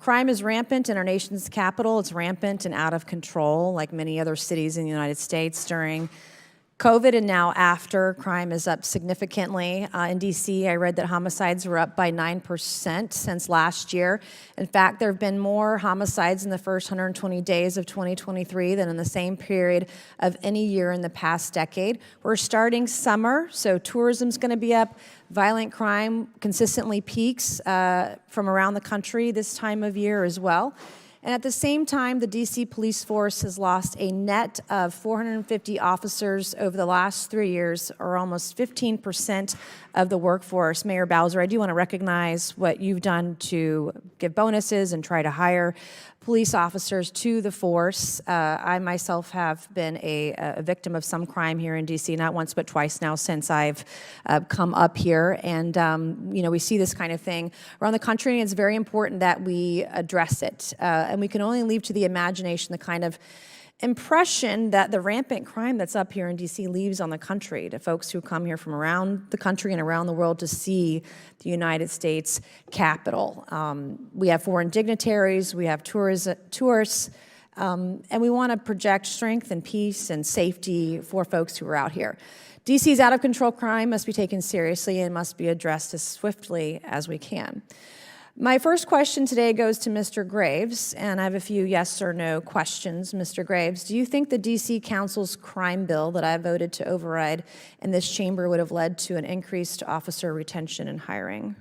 Crime is rampant in our nation's capital. It's rampant and out of control, like many other cities in the United States. During COVID and now after, crime is up significantly. In DC, I read that homicides were up by 9% since last year. In fact, there have been more homicides in the first 120 days of 2023 than in the same period of any year in the past decade. We're starting summer, so tourism's going to be up. Violent crime consistently peaks from around the country this time of year as well. And at the same time, the DC police force has lost a net of 450 officers over the last 3 years, or almost 15% of the workforce. Mayor Bowser, I do want to recognize what you've done to give bonuses and try to hire police officers to the force. I myself have been a victim of some crime here in DC, not once but twice now since I've come up here. And we see this kind of thing around the country, and it's very important that we address it. And we can only leave to the imagination the kind of impression that the rampant crime that's up here in DC leaves on the country, to folks who come here from around the country and around the world to see the United States Capitol. We have foreign dignitaries, we have tourists, and we want to project strength and peace and safety for folks who are out here. DC's out-of-control crime must be taken seriously and must be addressed as swiftly as we can. My first question today goes to Mr. Graves, and I have a few yes or no questions. Mr. Graves, do you think the DC Council's crime bill that I voted to override in this chamber would have led to an increased officer retention and hiring?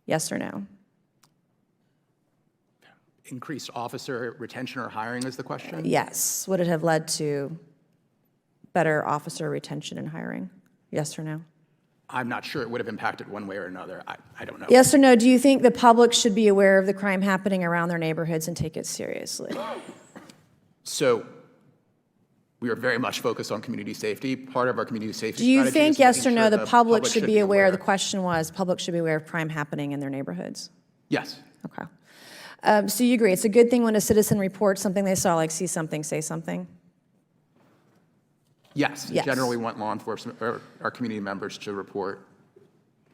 Yes or no? Increased officer retention or hiring is the question? Yes. Would it have led to better officer retention and hiring? Yes or no? I'm not sure it would have impacted one way or another. I don't know. Yes or no, do you think the public should be aware of the crime happening around their neighborhoods and take it seriously? So we are very much focused on community safety. Part of our community safety Do you strategy think, is yes making or no, sure the public should be aware? The question was, public should be aware of crime happening in their neighborhoods? Yes. Okay. So you agree, it's a good thing when a citizen reports something they saw, like see something, say something? Yes. Yes. Generally want law enforcement or our community members to report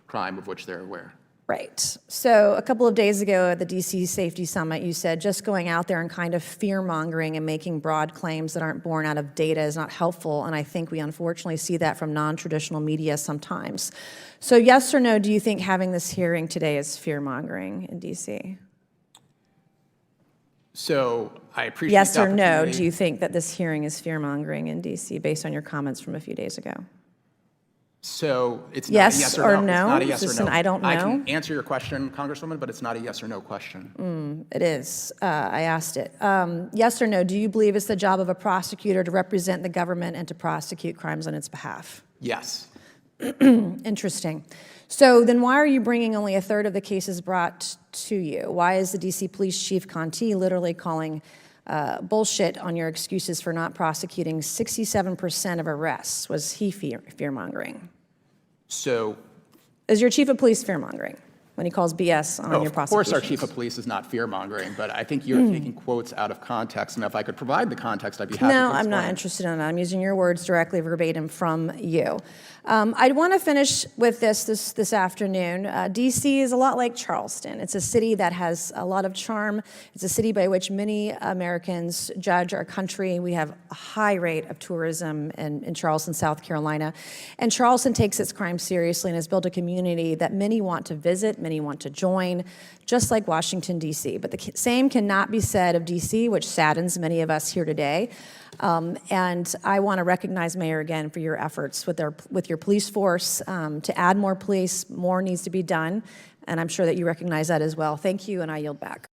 crime of which they're aware. Right. So a couple of days ago at the DC Safety Summit, you said just going out there and kind of fear-mongering and making broad claims that aren't born out of data is not helpful, and I think we unfortunately see that from non-traditional media sometimes. So yes or no, do you think having this hearing today is fear-mongering in DC? So I appreciate Yes the or no, opportunity. do you think that this hearing is fear-mongering in DC based on your comments from a few days ago? So it's not Yes a yes or or no. no? It's not a yes Is this or no. an I don't I know? can answer your question, Congresswoman, but it's not a yes or no question. It is. I asked it. Yes or no, do you believe it's the job of a prosecutor to represent the government and to prosecute crimes on its behalf? Yes. Interesting. So then why are you bringing only a third of the cases brought to you? Why is the DC Police Chief Conti literally calling bullshit on your excuses for not prosecuting 67% of arrests? Was he fear-mongering? So Is your chief of police fear-mongering when he calls BS on your prosecutions? Of course our chief of police is not fear-mongering, but I think you're taking quotes out of context, and if I could provide the context, I'd be happy to No, explain. I'm not interested in that. I'm using your words directly verbatim from you. I want to finish with this afternoon. DC is a lot like Charleston. It's a city that has a lot of charm. It's a city by which many Americans judge our country. We have a high rate of tourism in Charleston, South Carolina. And Charleston takes its crime seriously and has built a community that many want to visit, many want to join, just like Washington, D.C. But the same cannot be said of D.C., which saddens many of us here today. And I want to recognize Mayor again for your efforts with your police force to add more police. More needs to be done, and I'm sure that you recognize that as well. Thank you, and I yield back.